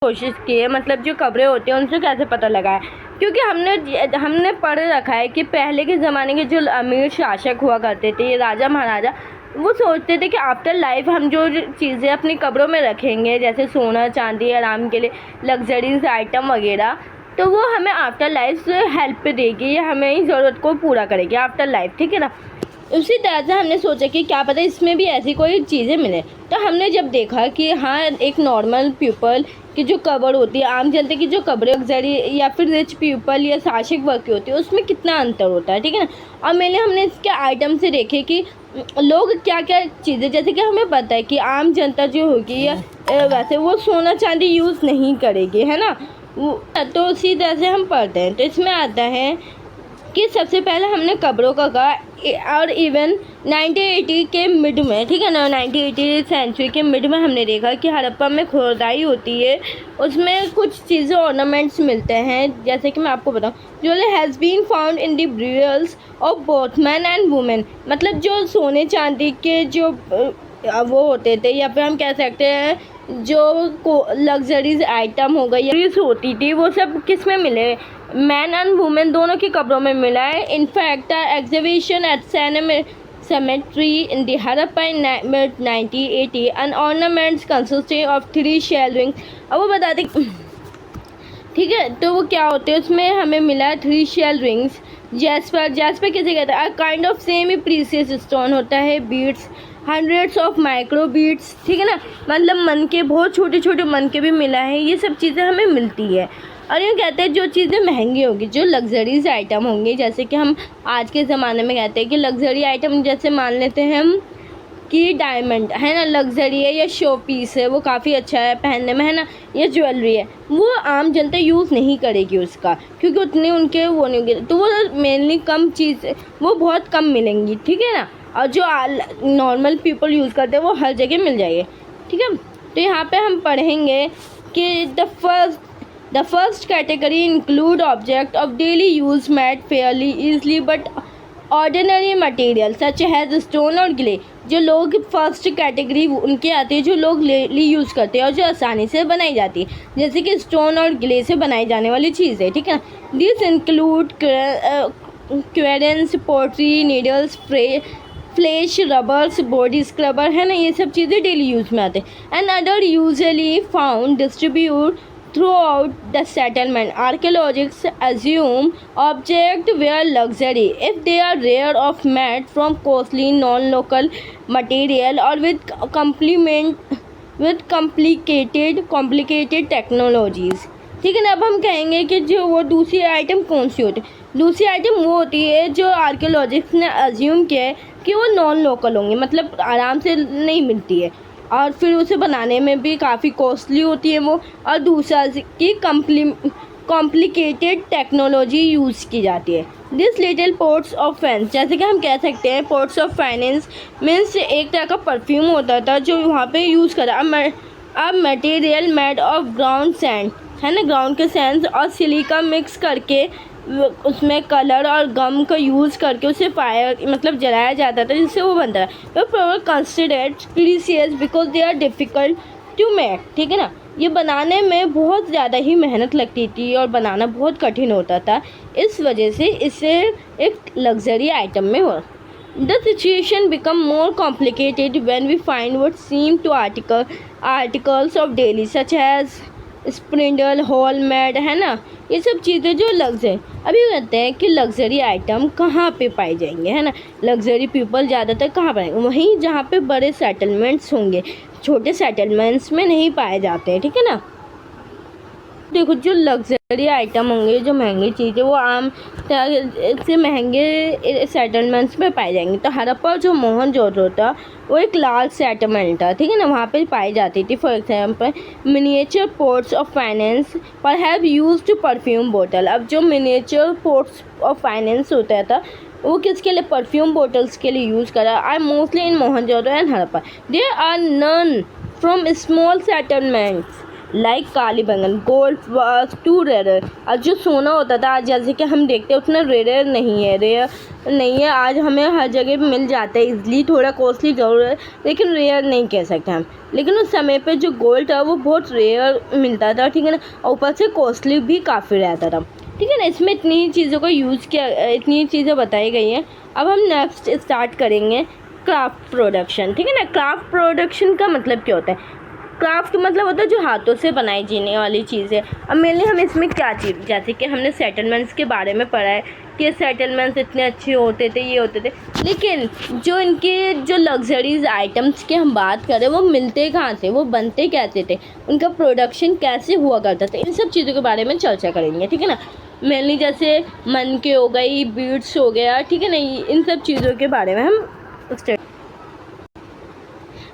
कोशिश की है, मतलब जो कब्रें होती हैं उनसे कैसे पता लगा है, क्योंकि हमने पढ़ रखा है कि पहले के ज़माने के जो अमीर शासक हुआ करते थे, ये राजा महाराजा, वो सोचते थे कि आफ्टर लाइफ हम जो चीज़ें अपनी कब्रों में रखेंगे, जैसे सोना चांदी, आराम के लिए लग्जरीज आइटम वगैरह, तो वो हमें आफ्टर लाइफ हेल्प देगी, हमें ज़रूरत को पूरा करेगी आफ्टर लाइफ, ठीक है ना। उसी तरह से हमने सोचा कि क्या पता इसमें भी ऐसी कोई चीज़ें मिले, तो हमने जब देखा कि हाँ, एक नॉर्मल पीपल की जो कब्र होती है, आम जनता की जो कब्रें लग्जरी या फिर रिच पीपल या शासक वर्ग की होती है, उसमें कितना अंतर होता है, ठीक है ना। और हमने इसके आइटम से देखे कि लोग क्या क्या चीज़ें, जैसे कि हमें पता है कि आम जनता जो होगी या वैसे वो सोना चांदी यूज़ नहीं करेगी, है ना। तो उसी तरह से हम पढ़ते हैं, तो इसमें आता है कि सबसे पहले हमने कब्रों का कहा, और इवन 1980 के मिड में, ठीक है ना, 1980 सेंचुरी के मिड में हमने देखा कि हड़प्पा में खुदाई होती है, उसमें कुछ चीज़ें ऑर्नामेंट्स मिलते हैं, जैसे कि मैं आपको बताऊं, jewellery has been found in the burials of both man and women, मतलब जो सोने चांदी के जो वो होते थे, या फिर हम कह सकते हैं जो लग्जरीज आइटम हो गई या होती थी, वो सब किस में मिले, मैन एंड वुमेन दोनों की कब्रों में मिला है। In fact exhibition at cemetery in the Harappa in mid 1980 and ornaments consisting of 3 shell rings। अब वो बताते, ठीक है, तो वो क्या होते हैं, उसमें हमें मिला 3 shell rings। जैस्पर किसे कहते हैं, kind of semi precious stone होता है, beads, hundreds of micro beads, ठीक है ना, मतलब मन के बहुत छोटे छोटे मन के भी मिला है, ये सब चीज़ें हमें मिलती है। और यूँ कहते हैं जो चीज़ें महंगी होगी, जो लग्जरीज आइटम होंगे, जैसे कि हम आज के ज़माने में कहते हैं कि लग्जरी आइटम, जैसे मान लेते हैं हम कि डायमंड है ना, लग्जरी है या शो पीस है, वो काफ़ी अच्छा है पहनने में, है ना, या ज्वेलरी है, वो आम जनता यूज़ नहीं करेगी उसका, क्योंकि उतने उनके वो नहीं होंगे, तो वो मेनली कम चीज़, वो बहुत कम मिलेंगी, ठीक है ना। और जो नॉर्मल पीपल यूज़ करते हैं वो हर जगह मिल जाएगी, ठीक है। तो यहाँ पे हम पढ़ेंगे कि the first category include object of daily use made Fairlie easily but ordinary material such has stone और ग्ले। जो लोग फर्स्ट कैटेगरी उनके आते हैं जो लोग डेली यूज़ करते हैं और जो आसानी से बनाई जाती है, जैसे कि स्टोन और ग्ले से बनाई जाने वाली चीज़ें, ठीक है ना। This include querns, pottery, needles, flesh, rubbers, body scrubber, है ना, ये सब चीज़ें डेली यूज़ में आते हैं। And other usually found distribute throughout the settlement. Archaeologists assume objects were luxury if they are rare or made from costly non-local material or with complicated technologies, ठीक है ना। अब हम कहेंगे कि जो वो दूसरी आइटम कौन सी होती है, दूसरी आइटम वो होती है जो आर्कियोलॉजिस्ट ने अज्यूम किया है कि वो नॉन लोकल होंगी, मतलब आराम से नहीं मिलती है, और फिर उसे बनाने में भी काफ़ी कॉस्टली होती है वो, और दूसरा की कॉम्प्लिकेटेड टेक्नोलॉजी यूज़ की जाती है। This little ports of finance, जैसे कि हम कह सकते हैं पोर्ट्स ऑफ फाइनेंस मीन्स एक तरह का परफ्यूम होता था जो वहाँ पे यूज़ करा। अब material made of ground sand, है ना, ग्राउंड के सैंड और सिलिका मिक्स करके उसमें कलर और गम का यूज़ करके उसे फायर मतलब जलाया जाता था, जिससे वो बनता है। वो considered precious because they are difficult to make, ठीक है ना। ये बनाने में बहुत ज़्यादा ही मेहनत लगती थी और बनाना बहुत कठिन होता था, इस वजह से इसे एक लग्जरी आइटम में हो। The situation become more complicated when we find what seem to articles of daily such as spindle, whorl made, है ना, ये सब चीज़ें जो लग्जरी। अभी कहते हैं कि लग्जरी आइटम कहाँ पे पाए जाएंगे, है ना, लग्जरी पीपल ज़्यादातर कहाँ पाएंगे, वहीं जहाँ पे बड़े सेटलमेंट्स होंगे, छोटे सेटलमेंट्स में नहीं पाए जाते हैं, ठीक है ना। देखो जो लग्जरी आइटम होंगे, जो महंगी चीज़ें, वो आम से महंगे सेटलमेंट्स में पाए जाएंगे। तो हड़प्पा जो मोहनजोदड़ो था वो एक लार्ज सेटलमेंट था, ठीक है ना, वहाँ पे पाई जाती थी। For example miniature ports of finance पर हैव यूज्ड परफ्यूम बोतल। अब जो मिनिएचर पोर्ट्स ऑफ फाइनेंस होता था वो किसके लिए, परफ्यूम बोटल्स के लिए यूज़ करा। Are mostly in Mohenjodaro and Harappa. There are none from small settlements like Kalibangan, gold was to rare. आज जो सोना होता था, आज जैसे कि हम देखते हैं उतना रेयर नहीं है। आज हमें हर जगह मिल जाता है इजली, थोड़ा कॉस्टली ज़रूर है लेकिन रेयर नहीं कह सकते हम। लेकिन उस समय पे जो गोल्ड था वो बहुत रेयर मिलता था, ठीक है ना, और ऊपर से कॉस्टली भी काफ़ी रहता था, ठीक है ना। इसमें इतनी चीज़ों का यूज़ किया, इतनी चीज़ें बताई गई हैं। अब हम नेक्स्ट स्टार्ट करेंगे क्राफ्ट प्रोडक्शन, ठीक है ना। क्राफ्ट प्रोडक्शन का मतलब क्या होता है? क्राफ्ट मतलब होता है जो हाथों से बनाई जाने वाली चीज़ें। अब मेनली हम इसमें क्या चीज़, जैसे कि हमने सेटलमेंट्स के बारे में पढ़ा है कि सेटलमेंट्स इतने अच्छे होते थे, ये होते थे, लेकिन जो इनके जो लग्जरीज आइटम्स की हम बात करें वो मिलते कहाँ थे, वो बनते कैसे थे, उनका प्रोडक्शन कैसे हुआ करता था, इन सब चीज़ों के बारे में चर्चा करेंगे, ठीक है ना। मेनली जैसे मन के हो गई, बीड्स हो गया, ठीक है ना, इन सब चीज़ों के बारे में हम स्टडी।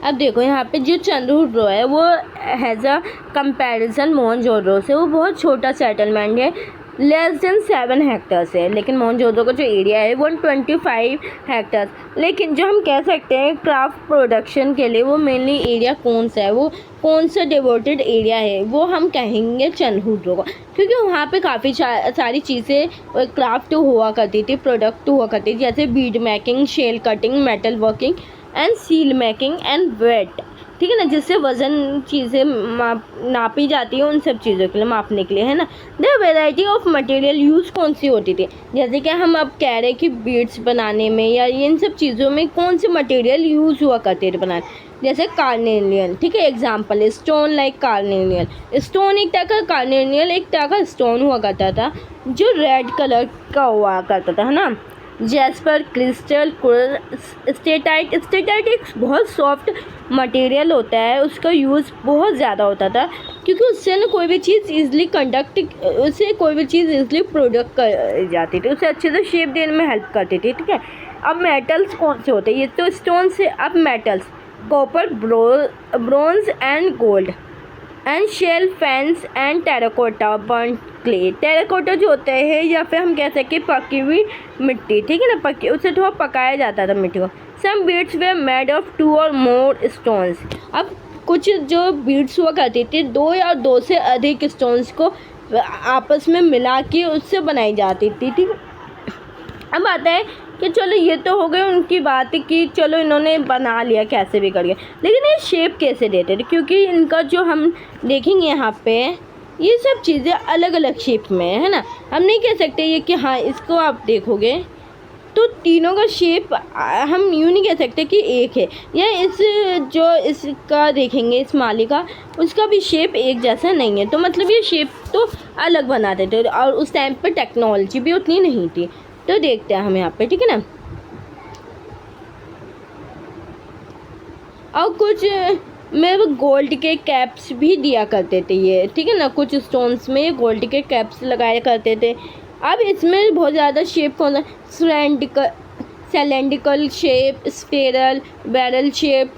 अब देखो यहाँ पे जो चंद्रहुड्रो है वो हैज़ अ कंपैरिजन मोहनजोदड़ो से, वो बहुत छोटा सेटलमेंट है, लेस देन 7 हेक्टर्स है, लेकिन मोहनजोदड़ो का जो एरिया है 125 हेक्टर्स। लेकिन जो हम कह सकते हैं क्राफ्ट प्रोडक्शन के लिए वो मेनली एरिया कौन सा है, वो कौन सा डिवोटेड एरिया है, वो हम कहेंगे चंद्रहुड्रो का, क्योंकि वहाँ पे काफ़ी सारी चीज़ें क्राफ्ट हुआ करती थी, प्रोडक्ट हुआ करती थी, जैसे bead making, shell cutting, metal working and seal making and weight, ठीक है ना, जिससे वज़न चीज़ें नापी जाती है, उन सब चीज़ों के लिए, मापने के लिए, है ना। The variety of material use कौन सी होती थी, जैसे कि हम अब कह रहे हैं कि बीड्स बनाने में या इन सब चीज़ों में कौन से मटेरियल यूज़ हुआ करते थे बनाने, जैसे कार्नेलियन, ठीक है, example stone, like carnelian stone, एक तरह का कार्नेलियन एक तरह का स्टोन हुआ करता था जो रेड कलर का हुआ करता था, है ना। जैस्पर, क्रिस्टल, स्टेटाइट एक बहुत सॉफ्ट मटेरियल होता है, उसका यूज़ बहुत ज़्यादा होता था क्योंकि उससे ना कोई भी चीज़ ईज़िली प्रोडक्ट कर जाती थी, उसे अच्छे से शेप देने में हेल्प करती थी, ठीक है। अब मेटल्स कौन से होते हैं, ये तो स्टोन से। अब metals copper, bronze and gold and shell, faience and terracotta, burn clay. Terracotta जो होता है या फिर हम कह सकते हैं पकी हुई मिट्टी, ठीक है ना, पकी, उसे थोड़ा पकाया जाता था मिट्टी को। सम बीड्स वे मेड ऑफ 2 और मोर स्टोन्स। अब कुछ जो बीड्स हुआ करती थी 2 या 2 से अधिक स्टोन्स को आपस में मिला के उससे बनाई जाती थी, ठीक है। अब आता है कि चलो ये तो हो गई उनकी बात कि चलो इन्होंने बना लिया कैसे भी करके, लेकिन ये शेप कैसे देते थे, क्योंकि इनका जो हम देखेंगे यहाँ पे ये सब चीज़ें अलग अलग शेप में है ना। हम नहीं कह सकते ये कि हाँ इसको आप देखोगे तो तीनों का शेप हम यूँ नहीं कह सकते कि एक है, या इसका देखेंगे इस माली का, उसका भी शेप एक जैसा नहीं है, तो मतलब ये शेप तो अलग बनाते थे और उस टाइम पर टेक्नोलॉजी भी उतनी नहीं थी। तो देखते हैं हम यहाँ पे, ठीक है ना। और कुछ में गोल्ड के कैप्स भी दिया करते थे ये, ठीक है ना, कुछ स्टोन्स में गोल्ड के कैप्स लगाया करते थे। अब इसमें बहुत ज़्यादा शेप कौन सा, cylindrical shape, spherical, barrel shape,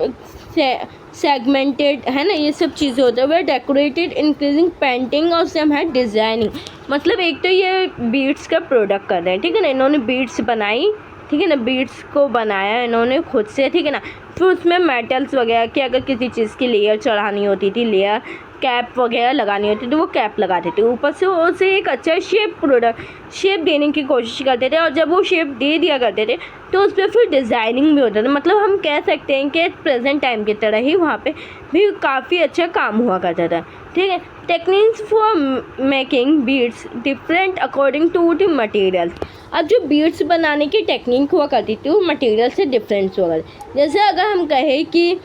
segmented, है ना, ये सब चीज़ें होते हैं। वह डेकोरेटेड, इंक्रीजिंग पेंटिंग और सम है डिज़ाइनिंग। मतलब एक तो ये बीड्स का प्रोडक्ट कर रहे हैं, ठीक है ना, इन्होंने बीड्स बनाई, ठीक है ना, बीड्स को बनाया इन्होंने खुद से, ठीक है ना। फिर उसमें मेटल्स वगैरह की अगर किसी चीज़ की लेयर चढ़ानी होती थी, लेयर कैप वगैरह लगानी होती थी, वो कैप लगाते थे ऊपर से, उसे एक अच्छा शेप देने की कोशिश करते थे, और जब वो शेप दे दिया करते थे तो उस पर फिर डिज़ाइनिंग भी होता था। मतलब हम कह सकते हैं कि प्रेजेंट टाइम की तरह ही वहाँ पे भी काफ़ी अच्छा काम हुआ करता था, ठीक है। Techniques for making beads different according to the materials. अब जो बीड्स बनाने की टेक्निक हुआ करती थी वो मटेरियल से डिफरेंस हुआ करती। जैसे अगर हम कहें कि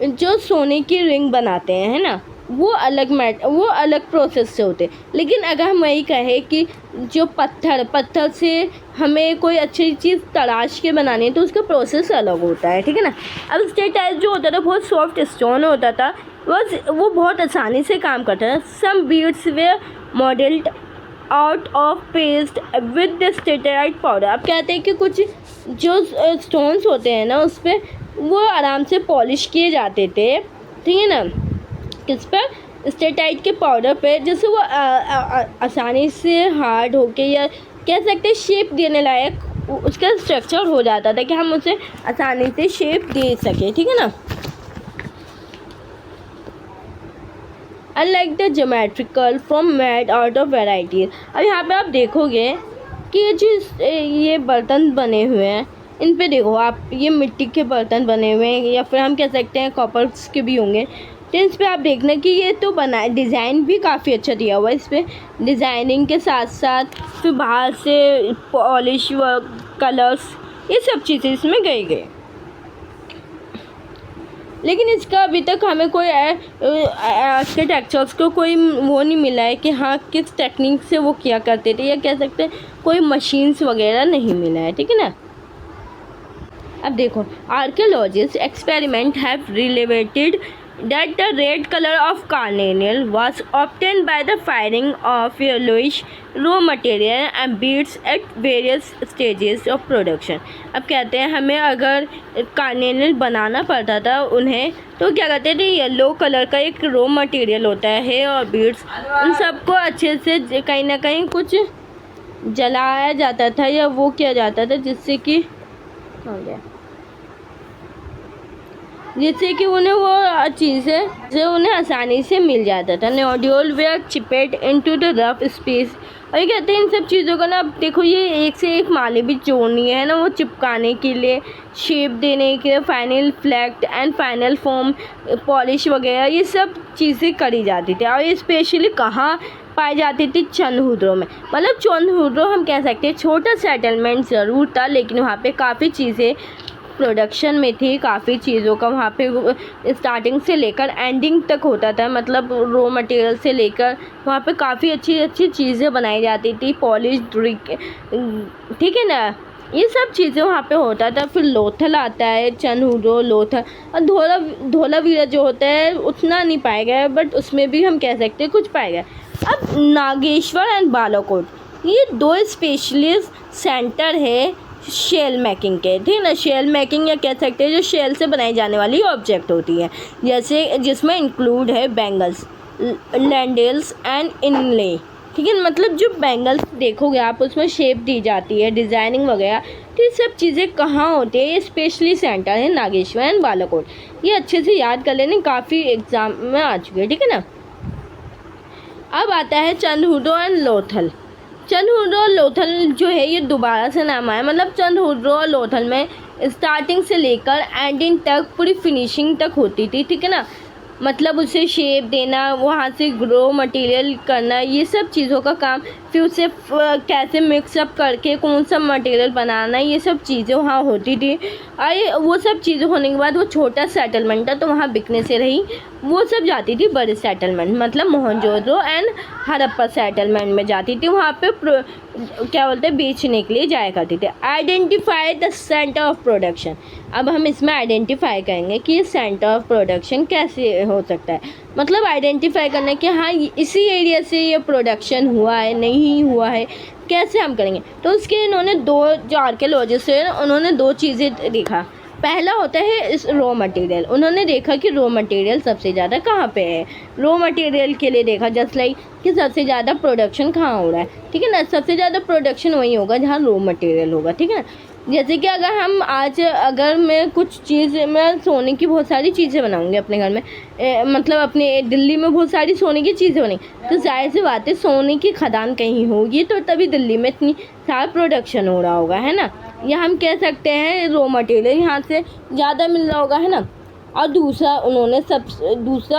जो सोने की रिंग बनाते हैं, है ना, वो अलग प्रोसेस से होते, लेकिन अगर हम वही कहें कि जो पत्थर से हमें कोई अच्छी चीज़ तराश के बनानी है तो उसका प्रोसेस अलग होता है, ठीक है ना। अब स्टेटाइट जो होता था बहुत सॉफ्ट स्टोन होता था, वो बहुत आसानी से काम करता था। Some beads were modelled out of paste with the steatite powder. अब कहते हैं कि कुछ जो स्टोन्स होते हैं ना उस पर वो आराम से पॉलिश किए जाते थे, ठीक है ना, किस पर, स्टेटाइट के पाउडर पे, जिससे वो आसानी से हार्ड होके या कह सकते हैं शेप देने लायक उसका स्ट्रक्चर हो जाता था कि हम उसे आसानी से शेप दे सकें, ठीक है ना। Unlike the geometrical from made out of varieties. अब यहाँ पे आप देखोगे कि ये बर्तन बने हुए हैं, इन पे देखो आप, ये मिट्टी के बर्तन बने हुए हैं या फिर हम कह सकते हैं कॉपर्स के भी होंगे। तो इस पर आप देखना कि ये तो बना डिज़ाइन भी काफ़ी अच्छा दिया हुआ है इस पर, डिज़ाइनिंग के साथ साथ फिर बाहर से पॉलिश वर्क, कलर्स, ये सब चीज़ें इसमें गई। लेकिन इसका अभी तक हमें कोई आर्किटेक्चर्स को कोई वो नहीं मिला है कि हाँ किस टेक्निक से वो किया करते थे, या कह सकते हैं कोई मशीन्स वगैरह नहीं मिला है, ठीक है ना। अब देखो, archaeologist experiment have related that the red color of carnelian was obtained by the firing of yellowish raw material and beads at various stages of production। अब कहते हैं हमें अगर कार्नेलियन बनाना पड़ता था उन्हें, तो क्या कहते थे, येलो कलर का एक रॉ मटेरियल होता है और बीड्स, उन सबको अच्छे से कहीं ना कहीं कुछ जलाया जाता था या वो किया जाता था जिससे कि उन्हें वो चीज़ें जो उन्हें आसानी से मिल जाता था। Nodule were chipped into the rough space. और ये कहते हैं इन सब चीज़ों का ना, देखो ये एक से एक माले भी जोड़नी है ना, वो चिपकाने के लिए, शेप देने के लिए, final flaked and final form, polish वगैरह, ये सब चीज़ें करी जाती थी। और ये स्पेशली कहाँ पाई जाती थी? चंदहुद्रो में। मतलब चंदहुद्रो हम कह सकते हैं छोटा सेटलमेंट ज़रूर था, लेकिन वहाँ पे काफ़ी चीज़ें प्रोडक्शन में थी, काफ़ी चीज़ों का वहाँ पे स्टार्टिंग से लेकर एंडिंग तक होता था। मतलब रॉ मटेरियल से लेकर वहाँ पे काफ़ी अच्छी अच्छी चीज़ें बनाई जाती थी, पॉलिश, ठीक है ना, ये सब चीज़ें वहाँ पे होता था। फिर लोथल आता है, चंदहुद्रो, लोथल और धोलावीरा जो होता है उतना नहीं पाया गया, बट उसमें भी हम कह सकते हैं कुछ पाया गया। अब नागेश्वर एंड बालाकोट, ये दो स्पेशलिस्ट सेंटर है शेल मेकिंग के, ठीक है ना। शेल मेकिंग या कह सकते हैं जो शेल से बनाई जाने वाली ऑब्जेक्ट होती है, जैसे जिसमें इंक्लूड है बैंगल्स, लैंडल्स एंड इनले, ठीक है। मतलब जो बैंगल्स देखोगे आप उसमें शेप दी जाती है, डिज़ाइनिंग वगैरह, तो ये सब चीज़ें कहाँ होती है? ये स्पेशली सेंटर है नागेश्वर एंड बालाकोट। ये अच्छे से याद कर लेने, काफ़ी एग्जाम में आ चुके हैं, ठीक है ना। अब आता है चंदहुद्रो एंड लोथल। चंदहुद्रो और लोथल जो है ये दोबारा से नाम आया। मतलब चंदहुद्रो और लोथल में स्टार्टिंग से लेकर एंडिंग तक पूरी फिनिशिंग तक होती थी, ठीक है ना। मतलब उसे शेप देना, वहाँ से ग्रो मटेरियल करना, ये सब चीज़ों का काम, फिर उसे कैसे मिक्सअप करके कौन सा मटेरियल बनाना, ये सब चीज़ें वहाँ होती थी। और वो सब चीज़ें होने के बाद वो छोटा सेटलमेंट था तो वहाँ बिकने से रही, वो सब जाती थी बड़े सेटलमेंट, मतलब मोहनजोदड़ो एंड हड़प्पा सेटलमेंट में जाती थी। वहाँ पे क्या बोलते हैं, बेचने के लिए जाया करती थी। Identify the centre of production. अब हम इसमें आइडेंटिफाई करेंगे कि ये सेंटर ऑफ प्रोडक्शन कैसे हो सकता है। मतलब आइडेंटिफाई करना कि हाँ इसी एरिया से ये प्रोडक्शन हुआ है, नहीं हुआ है, कैसे हम करेंगे। तो उसके इन्होंने दो, जो आर्कियोलॉजिस्ट हैं उन्होंने दो चीज़ें देखा। पहला होता है इस रॉ मटेरियल। उन्होंने देखा कि रॉ मटेरियल सबसे ज़्यादा कहाँ पे है। रॉ मटेरियल के लिए देखा जस्ट लाइक कि सबसे ज़्यादा प्रोडक्शन कहाँ हो रहा है, ठीक है ना। सबसे ज़्यादा प्रोडक्शन वहीं होगा जहाँ रॉ मटेरियल होगा, ठीक है ना। जैसे कि अगर मैं कुछ चीज़, मैं सोने की बहुत सारी चीज़ें बनाऊंगी अपने घर में, मतलब अपने दिल्ली में बहुत सारी सोने की चीज़ें बनी, तो जाहिर सी बात है सोने की खदान कहीं होगी, तो तभी दिल्ली में इतनी सारा प्रोडक्शन हो रहा होगा, है ना। या हम कह सकते हैं रॉ मटेरियल यहाँ से ज़्यादा मिल रहा होगा, है ना। और दूसरा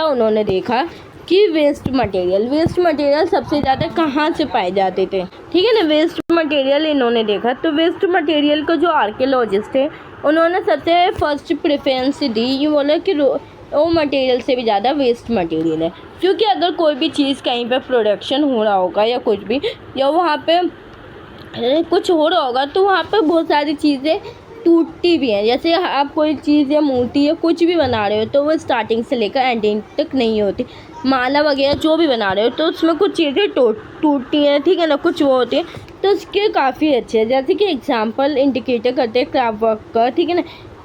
उन्होंने देखा कि वेस्ट मटेरियल सबसे ज़्यादा कहाँ से पाए जाते थे, ठीक है ना। वेस्ट मटेरियल इन्होंने देखा, तो वेस्ट मटेरियल को जो आर्कियोलॉजिस्ट थे उन्होंने सबसे फर्स्ट प्रेफरेंस दी। ये बोला कि रॉ मटेरियल से भी ज़्यादा वेस्ट मटेरियल है, क्योंकि अगर कोई भी चीज़ कहीं पर प्रोडक्शन हो रहा होगा या कुछ भी, या वहाँ पर कुछ हो रहा होगा, तो वहाँ पर बहुत सारी चीज़ें टूटती भी हैं। जैसे आप कोई चीज़ या मूर्ति या कुछ भी बना रहे हो तो वो स्टार्टिंग से लेकर एंडिंग तक नहीं होती। माला वगैरह जो भी बना रहे हो तो उसमें कुछ चीज़ें टूटती हैं, ठीक है ना, कुछ वो होती है, तो उसके काफ़ी अच्छे हैं। जैसे कि एग्जांपल इंडिकेटर करते हैं क्राफ्ट वर्क का, ठीक है ना।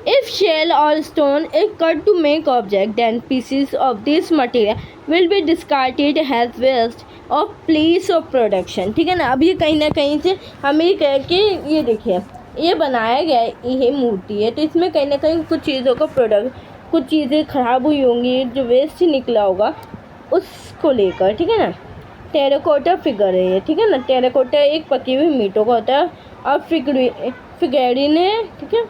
इफ़ शेल और stone is cut to make object then pieces of this material will be discarded as waste of place of production, ठीक है ना। अब ये कहीं ना कहीं से हमें कह के, ये देखिए ये बनाया गया ये मूर्ति है, तो इसमें कहीं ना कहीं कुछ चीज़ों का कुछ चीज़ें ख़राब हुई होंगी, जो वेस्ट निकला होगा, उसको लेकर, ठीक है ना। टेराकोटा फिगर है ये, ठीक है ना। टेराकोटा एक पकी हुई मीटों का होता है और फिगेरिन है, ठीक है।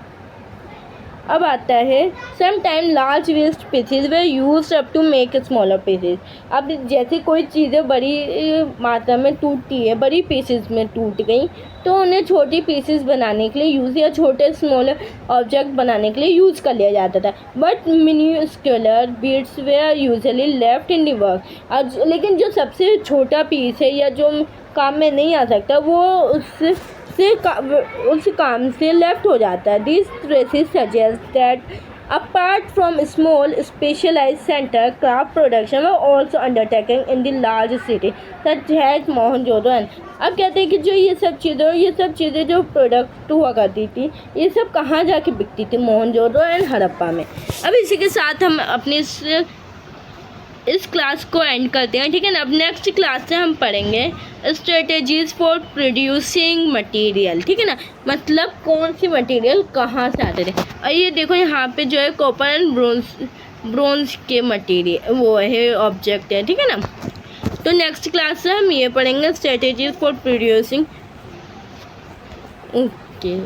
अब आता है some time large waste pieces were use up to make smaller pieces. अब जैसे कोई चीज़ें बड़ी मात्रा में टूटती है, बड़ी पीसेज में टूट गई, तो उन्हें छोटी पीसेस बनाने के लिए यूज़ या छोटे स्मॉलर ऑब्जेक्ट बनाने के लिए यूज़ कर लिया जाता था। But minuscule beads were usually left in the work. लेकिन जो सबसे छोटा पीस है या जो काम में नहीं आ सकता, वो उस काम से लेफ्ट हो जाता है। This traces suggest that apart from small specialised centre, craft production were also undertaking in the large city such as Mohenjodaro. अब कहते हैं कि जो ये सब चीज़ें जो प्रोडक्ट हुआ करती थी, ये सब कहाँ जाके बिकती थी? मोहनजोदड़ो एंड हड़प्पा में। अब इसी के साथ हम अपनी इस क्लास को एंड करते हैं, ठीक है ना। अब नेक्स्ट क्लास से हम पढ़ेंगे स्ट्रेटेजीज फॉर प्रोड्यूसिंग मटेरियल, ठीक है ना। मतलब कौन सी मटेरियल कहाँ से आते थे। और ये देखो यहाँ पे जो है कॉपर एंड ब्रोंज के मटेरियल वो है ऑब्जेक्ट है, ठीक है ना। तो नेक्स्ट क्लास से हम ये पढ़ेंगे स्ट्रेटेजीज फॉर प्रोड्यूसिंग। ओके।